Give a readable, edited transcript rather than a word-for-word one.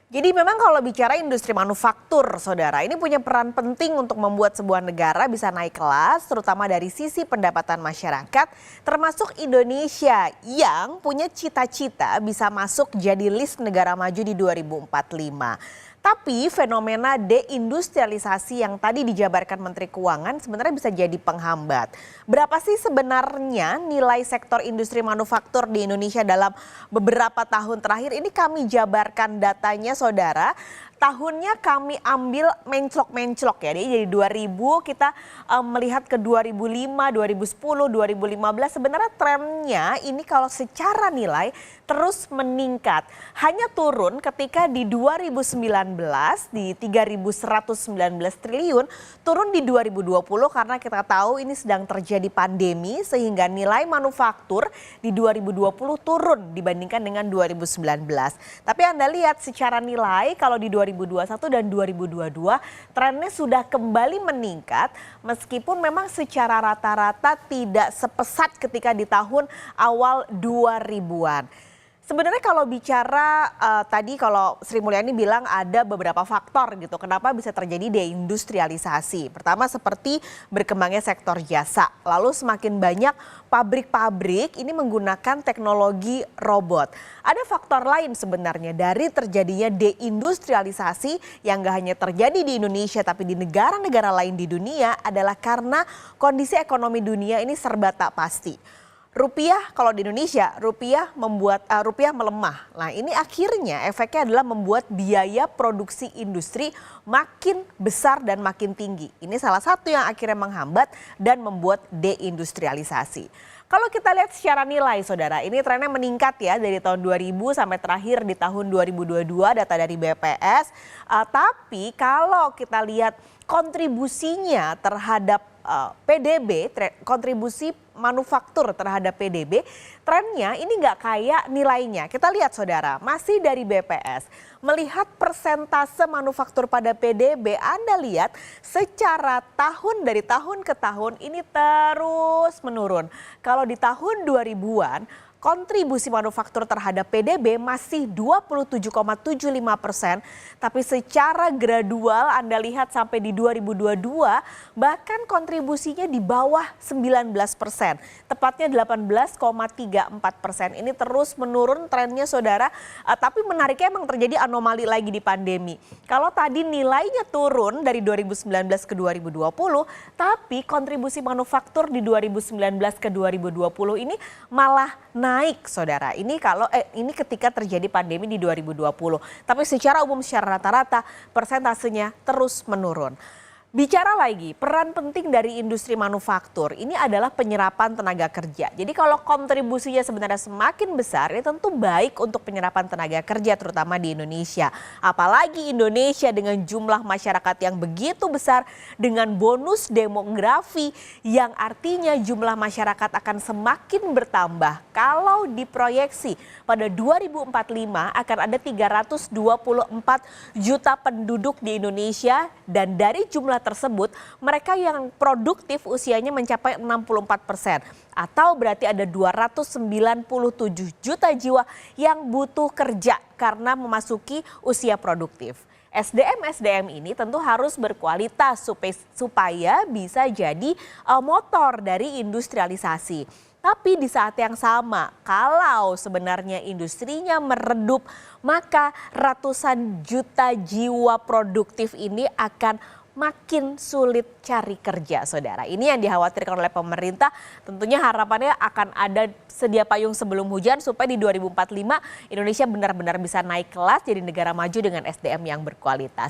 Jadi memang kalau bicara industri manufaktur, saudara, ini punya peran penting untuk membuat sebuah negara bisa naik kelas, terutama dari sisi pendapatan masyarakat, termasuk Indonesia yang punya cita-cita bisa masuk jadi list negara maju di 2045. Tapi fenomena deindustrialisasi yang tadi dijabarkan Menteri Keuangan sebenarnya bisa jadi penghambat. Berapa sih sebenarnya nilai sektor industri manufaktur di Indonesia dalam beberapa tahun terakhir? Ini kami jabarkan datanya, saudara. Tahunnya kami ambil menclok-menclok ya. Jadi 2000 kita melihat ke 2005, 2010, 2015 sebenarnya trennya ini kalau secara nilai terus meningkat. Hanya turun ketika di 2019 di 3.119 triliun, turun di 2020 karena kita tahu ini sedang terjadi pandemi sehingga nilai manufaktur di 2020 turun dibandingkan dengan 2019. Tapi Anda lihat secara nilai kalau di 2021 dan 2022 trennya sudah kembali meningkat meskipun memang secara rata-rata tidak sepesat ketika di tahun awal 2000-an. Sebenarnya kalau bicara tadi kalau Sri Mulyani bilang ada beberapa faktor gitu kenapa bisa terjadi deindustrialisasi. Pertama seperti berkembangnya sektor jasa. Lalu semakin banyak pabrik-pabrik ini menggunakan teknologi robot. Ada faktor lain sebenarnya dari terjadinya deindustrialisasi yang gak hanya terjadi di Indonesia tapi di negara-negara lain di dunia adalah karena kondisi ekonomi dunia ini serba tak pasti. Rupiah kalau di Indonesia rupiah melemah. Nah, ini akhirnya efeknya adalah membuat biaya produksi industri makin besar dan makin tinggi. Ini salah satu yang akhirnya menghambat dan membuat deindustrialisasi. Kalau kita lihat secara nilai, saudara, ini trennya meningkat ya dari tahun 2000 sampai terakhir di tahun 2022 data dari BPS. Tapi kalau kita lihat kontribusinya terhadap PDB, kontribusi manufaktur terhadap PDB, trennya ini nggak kayak nilainya. Kita lihat saudara, masih dari BPS. Melihat persentase manufaktur pada PDB, Anda lihat secara tahun dari tahun ke tahun ini terus menurun. Kalau di tahun 2000-an, kontribusi manufaktur terhadap PDB masih 27,75%, tapi secara gradual Anda lihat sampai di 2022 bahkan kontribusinya di bawah 19%, tepatnya 18,34%. Ini terus menurun trennya saudara, tapi menariknya emang terjadi anomali lagi di pandemi. Kalau tadi nilainya turun dari 2019 ke 2020, tapi kontribusi manufaktur di 2019 ke 2020 ini malah naik saudara. Ini ketika terjadi pandemi di 2020. Tapi secara umum secara rata-rata persentasenya terus menurun. Bicara lagi, peran penting dari industri manufaktur ini adalah penyerapan tenaga kerja. Jadi kalau kontribusinya sebenarnya semakin besar, ini tentu baik untuk penyerapan tenaga kerja terutama di Indonesia. Apalagi Indonesia dengan jumlah masyarakat yang begitu besar dengan bonus demografi yang artinya jumlah masyarakat akan semakin bertambah. Kalau diproyeksi pada 2045 akan ada 324 juta penduduk di Indonesia dan dari jumlah tersebut mereka yang produktif usianya mencapai 64% atau berarti ada 297 juta jiwa yang butuh kerja karena memasuki usia produktif. SDM ini tentu harus berkualitas supaya bisa jadi motor dari industrialisasi. Tapi di saat yang sama, kalau sebenarnya industrinya meredup, maka ratusan juta jiwa produktif ini akan makin sulit cari kerja, saudara. Ini yang dikhawatirkan oleh pemerintah. Tentunya harapannya akan ada sedia payung sebelum hujan supaya di 2045 Indonesia benar-benar bisa naik kelas jadi negara maju dengan SDM yang berkualitas.